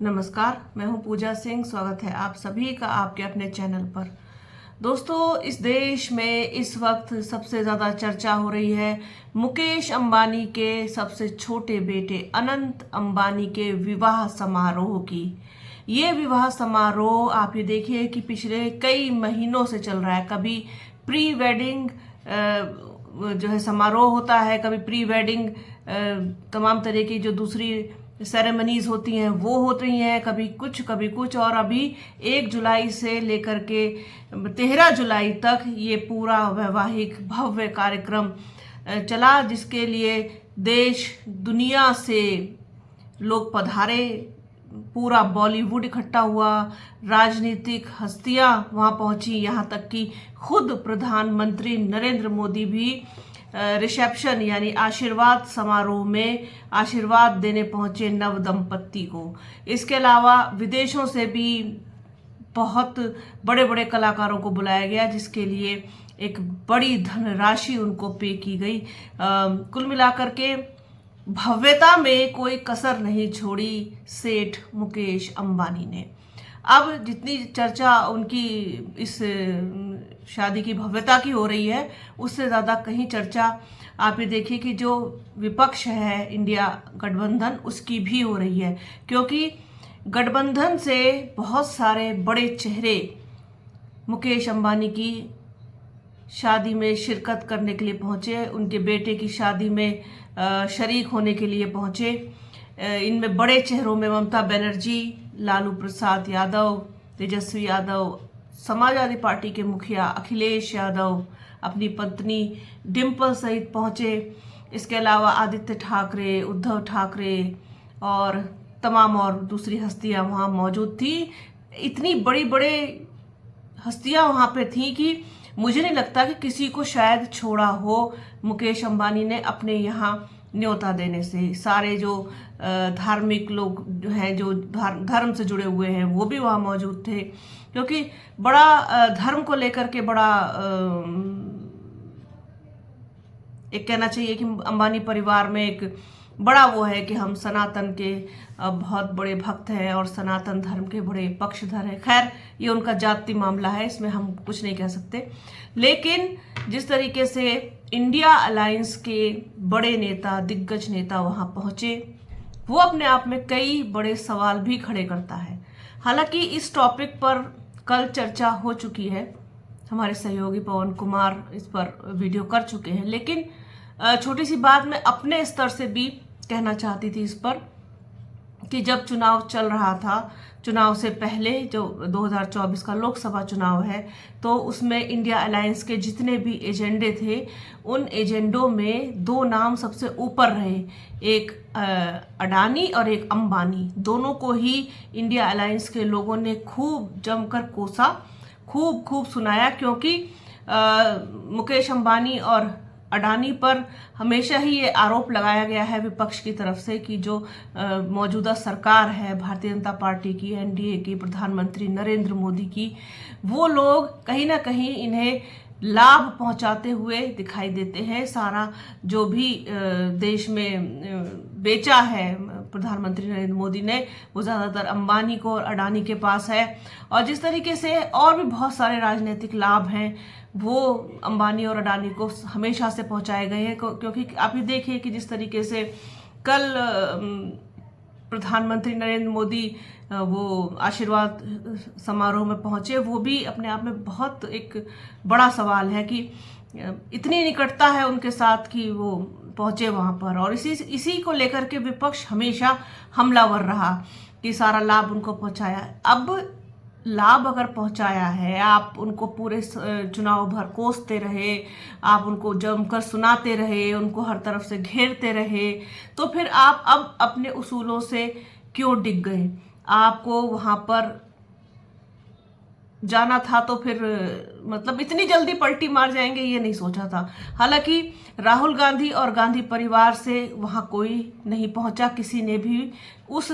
नमस्कार, मैं हूं पूजा सिंह। स्वागत है आप सभी का आपके अपने चैनल पर। दोस्तों, इस देश में इस वक्त सबसे ज़्यादा चर्चा हो रही है मुकेश अंबानी के सबसे छोटे बेटे अनंत अंबानी के विवाह समारोह की। ये विवाह समारोह आप ये देखिए कि पिछले कई महीनों से चल रहा है। कभी प्री वेडिंग जो है समारोह होता है, कभी प्री वेडिंग तमाम तरह की जो दूसरी सेरेमनीज होती हैं वो हो रही हैं, कभी कुछ। और अभी 1 जुलाई से लेकर के 13 जुलाई तक ये पूरा वैवाहिक भव्य कार्यक्रम चला, जिसके लिए देश दुनिया से लोग पधारे। पूरा बॉलीवुड इकट्ठा हुआ, राजनीतिक हस्तियां वहां पहुंची, यहां तक कि खुद प्रधानमंत्री नरेंद्र मोदी भी रिसेप्शन यानी आशीर्वाद समारोह में आशीर्वाद देने पहुंचे नव दंपत्ति को। इसके अलावा विदेशों से भी बहुत बड़े बड़े कलाकारों को बुलाया गया, जिसके लिए एक बड़ी धनराशि उनको पे की गई। कुल मिलाकर के भव्यता में कोई कसर नहीं छोड़ी सेठ मुकेश अंबानी ने। अब जितनी चर्चा उनकी इस शादी की भव्यता की हो रही है, उससे ज़्यादा कहीं चर्चा आप ये देखिए कि जो विपक्ष है इंडिया गठबंधन, उसकी भी हो रही है। क्योंकि गठबंधन से बहुत सारे बड़े चेहरे मुकेश अंबानी की शादी में शिरकत करने के लिए पहुंचे, उनके बेटे की शादी में शरीक होने के लिए पहुंचे। इनमें बड़े चेहरों में ममता बनर्जी, लालू प्रसाद यादव, तेजस्वी यादव, समाजवादी पार्टी के मुखिया अखिलेश यादव अपनी पत्नी डिम्पल सहित पहुंचे। इसके अलावा आदित्य ठाकरे, उद्धव ठाकरे और तमाम और दूसरी हस्तियां वहां मौजूद थी। इतनी बड़ी बड़े हस्तियां वहां पे थी कि मुझे नहीं लगता कि किसी को शायद छोड़ा हो मुकेश अंबानी ने अपने यहाँ न्योता देने से। सारे जो धार्मिक लोग जो हैं, जो धर्म से जुड़े हुए हैं, वो भी वहाँ मौजूद थे। क्योंकि बड़ा धर्म को लेकर के बड़ा एक कहना चाहिए कि अंबानी परिवार में एक बड़ा वो है कि हम सनातन के बहुत बड़े भक्त हैं और सनातन धर्म के बड़े पक्षधर हैं। खैर, ये उनका जाति मामला है, इसमें हम कुछ नहीं कह सकते। लेकिन जिस तरीके से इंडिया अलायंस के बड़े नेता, दिग्गज नेता वहां पहुंचे, वो अपने आप में कई बड़े सवाल भी खड़े करता है। हालांकि इस टॉपिक पर कल चर्चा हो चुकी है, हमारे सहयोगी पवन कुमार इस पर वीडियो कर चुके हैं। लेकिन छोटी सी बात मैं अपने स्तर से भी कहना चाहती थी इस पर कि जब चुनाव चल रहा था, चुनाव से पहले जो 2024 का लोकसभा चुनाव है, तो उसमें इंडिया अलायंस के जितने भी एजेंडे थे, उन एजेंडों में 2 नाम सबसे ऊपर रहे, एक अडानी और एक अंबानी। दोनों को ही इंडिया अलायंस के लोगों ने खूब जमकर कोसा, खूब सुनाया। क्योंकि मुकेश अंबानी और अडानी पर हमेशा ही ये आरोप लगाया गया है विपक्ष की तरफ से कि जो मौजूदा सरकार है भारतीय जनता पार्टी की, एनडीए की, प्रधानमंत्री नरेंद्र मोदी की, वो लोग कहीं ना कहीं इन्हें लाभ पहुंचाते हुए दिखाई देते हैं। सारा जो भी देश में बेचा है प्रधानमंत्री नरेंद्र मोदी ने, वो ज़्यादातर अंबानी को और अडानी के पास है। और जिस तरीके से और भी बहुत सारे राजनीतिक लाभ हैं, वो अंबानी और अडानी को हमेशा से पहुंचाए गए हैं। क्योंकि आप ये देखिए कि जिस तरीके से कल प्रधानमंत्री नरेंद्र मोदी वो आशीर्वाद समारोह में पहुंचे, वो भी अपने आप में बहुत एक बड़ा सवाल है कि इतनी निकटता है उनके साथ कि वो पहुंचे वहां पर। और इसी को लेकर के विपक्ष हमेशा हमलावर रहा कि सारा लाभ उनको पहुंचाया। अब लाभ अगर पहुंचाया है, आप उनको पूरे चुनाव भर कोसते रहे, आप उनको जमकर सुनाते रहे, उनको हर तरफ से घेरते रहे, तो फिर आप अब अपने उसूलों से क्यों डिग गए? आपको वहां पर जाना था तो फिर मतलब इतनी जल्दी पलटी मार जाएंगे ये नहीं सोचा था। हालांकि राहुल गांधी और गांधी परिवार से वहां कोई नहीं पहुंचा, किसी ने भी उस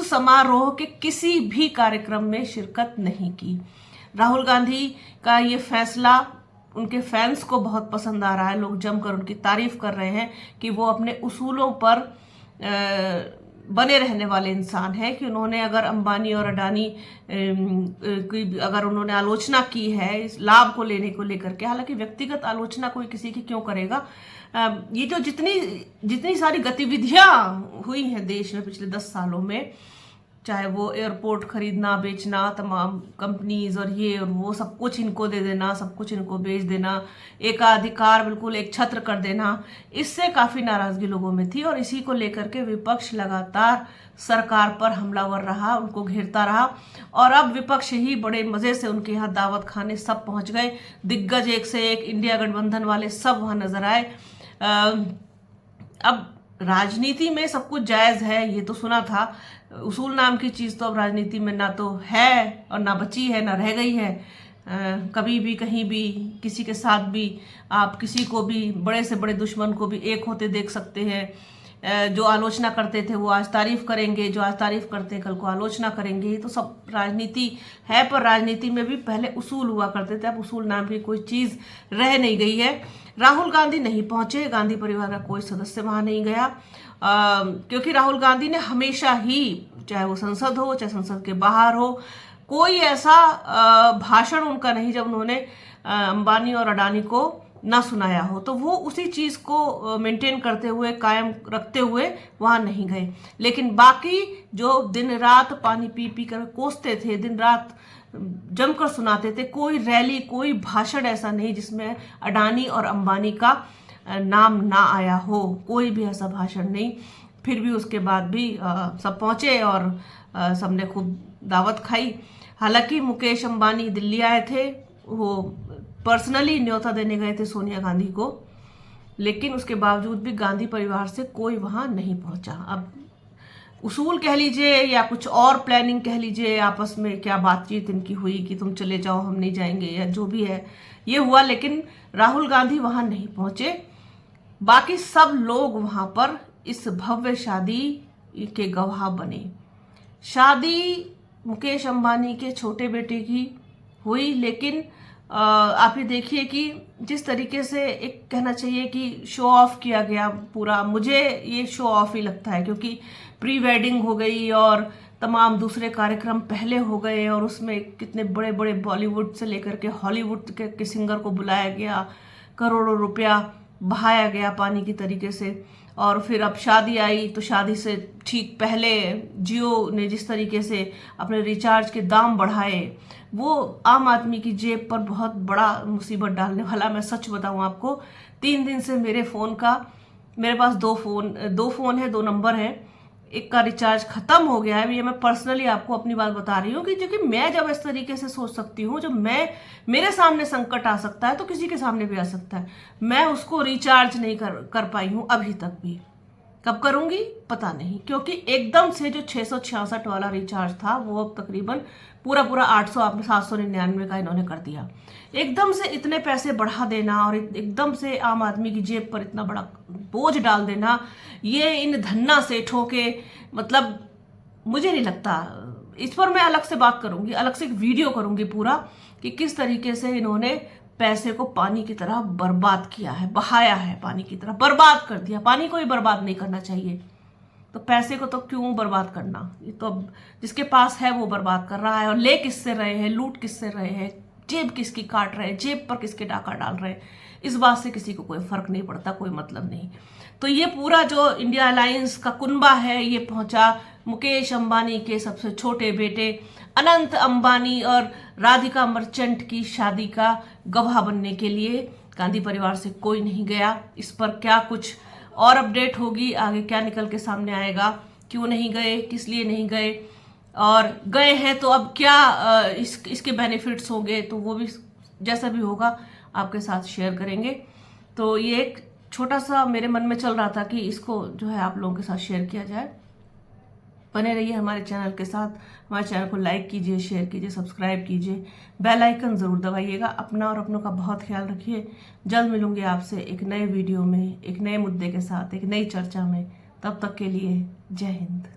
समारोह के किसी भी कार्यक्रम में शिरकत नहीं की। राहुल गांधी का ये फैसला उनके फैंस को बहुत पसंद आ रहा है। लोग जमकर उनकी तारीफ कर रहे हैं कि वो अपने उसूलों पर बने रहने वाले इंसान हैं कि उन्होंने अगर अंबानी और अडानी की अगर उन्होंने आलोचना की है इस लाभ को लेने को लेकर के, हालांकि व्यक्तिगत आलोचना कोई किसी की क्यों करेगा। ये जो जितनी सारी गतिविधियां हुई हैं देश में पिछले 10 सालों में, चाहे वो एयरपोर्ट खरीदना बेचना, तमाम कंपनीज और ये और वो, सब कुछ इनको दे देना, सब कुछ इनको बेच देना, एकाधिकार बिल्कुल एक छत्र कर देना, इससे काफी नाराजगी लोगों में थी। और इसी को लेकर के विपक्ष लगातार सरकार पर हमलावर रहा, उनको घेरता रहा। और अब विपक्ष ही बड़े मजे से उनके यहाँ दावत खाने सब पहुंच गए। दिग्गज एक से एक इंडिया गठबंधन वाले सब वहां नजर आए। अब राजनीति में सब कुछ जायज है, ये तो सुना था। उसूल नाम की चीज तो अब राजनीति में ना तो है और ना बची है, ना रह गई है। कभी भी कहीं भी किसी के साथ भी आप किसी को भी, बड़े से बड़े दुश्मन को भी एक होते देख सकते हैं। जो आलोचना करते थे वो आज तारीफ करेंगे, जो आज तारीफ करते हैं कल को आलोचना करेंगे। ये तो सब राजनीति है, पर राजनीति में भी पहले उसूल हुआ करते थे, अब उसूल नाम की कोई चीज रह नहीं गई है। राहुल गांधी नहीं पहुंचे, गांधी परिवार का कोई सदस्य वहां नहीं गया, क्योंकि राहुल गांधी ने हमेशा ही, चाहे वो संसद हो चाहे संसद के बाहर हो, कोई ऐसा भाषण उनका नहीं जब उन्होंने अंबानी और अडानी को ना सुनाया हो। तो वो उसी चीज को मेंटेन करते हुए, कायम रखते हुए वहां नहीं गए। लेकिन बाकी जो दिन रात पानी पी पी कर कोसते थे, दिन रात जमकर सुनाते थे, कोई रैली कोई भाषण ऐसा नहीं जिसमें अडानी और अंबानी का नाम ना आया हो, कोई भी ऐसा भाषण नहीं। फिर भी उसके बाद भी सब पहुंचे और सबने खूब दावत खाई। हालांकि मुकेश अंबानी दिल्ली आए थे, वो पर्सनली न्योता देने गए थे सोनिया गांधी को, लेकिन उसके बावजूद भी गांधी परिवार से कोई वहां नहीं पहुंचा। अब उसूल कह लीजिए या कुछ और प्लानिंग कह लीजिए, आपस में क्या बातचीत इनकी हुई कि तुम चले जाओ हम नहीं जाएंगे, या जो भी है ये हुआ, लेकिन राहुल गांधी वहां नहीं पहुंचे। बाकी सब लोग वहां पर इस भव्य शादी के गवाह बने। शादी मुकेश अंबानी के छोटे बेटे की हुई, लेकिन आप ये देखिए कि जिस तरीके से एक कहना चाहिए कि शो ऑफ किया गया पूरा, मुझे ये शो ऑफ ही लगता है, क्योंकि प्री वेडिंग हो गई और तमाम दूसरे कार्यक्रम पहले हो गए, और उसमें कितने बड़े बड़े बॉलीवुड से लेकर के हॉलीवुड के सिंगर को बुलाया गया, करोड़ों रुपया बहाया गया पानी की तरीके से। और फिर अब शादी आई तो शादी से ठीक पहले जियो ने जिस तरीके से अपने रिचार्ज के दाम बढ़ाए, वो आम आदमी की जेब पर बहुत बड़ा मुसीबत डालने वाला। मैं सच बताऊं आपको, 3 दिन से मेरे पास दो फोन है, 2 नंबर है, एक का रिचार्ज खत्म हो गया है। ये मैं पर्सनली आपको अपनी बात बता रही हूँ कि क्योंकि मैं जब इस तरीके से सोच सकती हूँ, जब मेरे सामने संकट आ सकता है तो किसी के सामने भी आ सकता है। मैं उसको रिचार्ज नहीं कर पाई हूँ अभी तक भी। कब करूंगी पता नहीं, क्योंकि एकदम से जो 666 वाला रिचार्ज था वो अब तकरीबन पूरा 799 का इन्होंने कर दिया। एकदम से इतने पैसे बढ़ा देना और एकदम से आम आदमी की जेब पर इतना बड़ा बोझ डाल देना, ये इन धन्ना सेठों के, मतलब मुझे नहीं लगता। इस पर मैं अलग से बात करूंगी, अलग से एक वीडियो करूंगी पूरा, कि किस तरीके से इन्होंने पैसे को पानी की तरह बर्बाद किया है, बहाया है, पानी की तरह बर्बाद कर दिया। पानी को ही बर्बाद नहीं करना चाहिए, तो पैसे को तो क्यों बर्बाद करना। ये तो अब जिसके पास है वो बर्बाद कर रहा है, और ले किससे रहे हैं, लूट किससे रहे हैं, जेब किसकी काट रहे हैं, जेब पर किसके डाका डाल रहे हैं, इस बात से किसी को कोई फर्क नहीं पड़ता, कोई मतलब नहीं। तो ये पूरा जो इंडिया अलायंस का कुनबा है, ये पहुंचा मुकेश अंबानी के सबसे छोटे बेटे अनंत अंबानी और राधिका मर्चेंट की शादी का गवाह बनने के लिए। गांधी परिवार से कोई नहीं गया। इस पर क्या कुछ और अपडेट होगी, आगे क्या निकल के सामने आएगा, क्यों नहीं गए, किस लिए नहीं गए, और गए हैं तो अब क्या इसके बेनिफिट्स होंगे, तो वो भी जैसा भी होगा आपके साथ शेयर करेंगे। तो ये एक छोटा सा मेरे मन में चल रहा था कि इसको जो है आप लोगों के साथ शेयर किया जाए। बने रहिए हमारे चैनल के साथ, हमारे चैनल को लाइक कीजिए, शेयर कीजिए, सब्सक्राइब कीजिए, बेल आइकन जरूर दबाइएगा। अपना और अपनों का बहुत ख्याल रखिए। जल्द मिलूंगी आपसे एक नए वीडियो में, एक नए मुद्दे के साथ, एक नई चर्चा में। तब तक के लिए जय हिंद।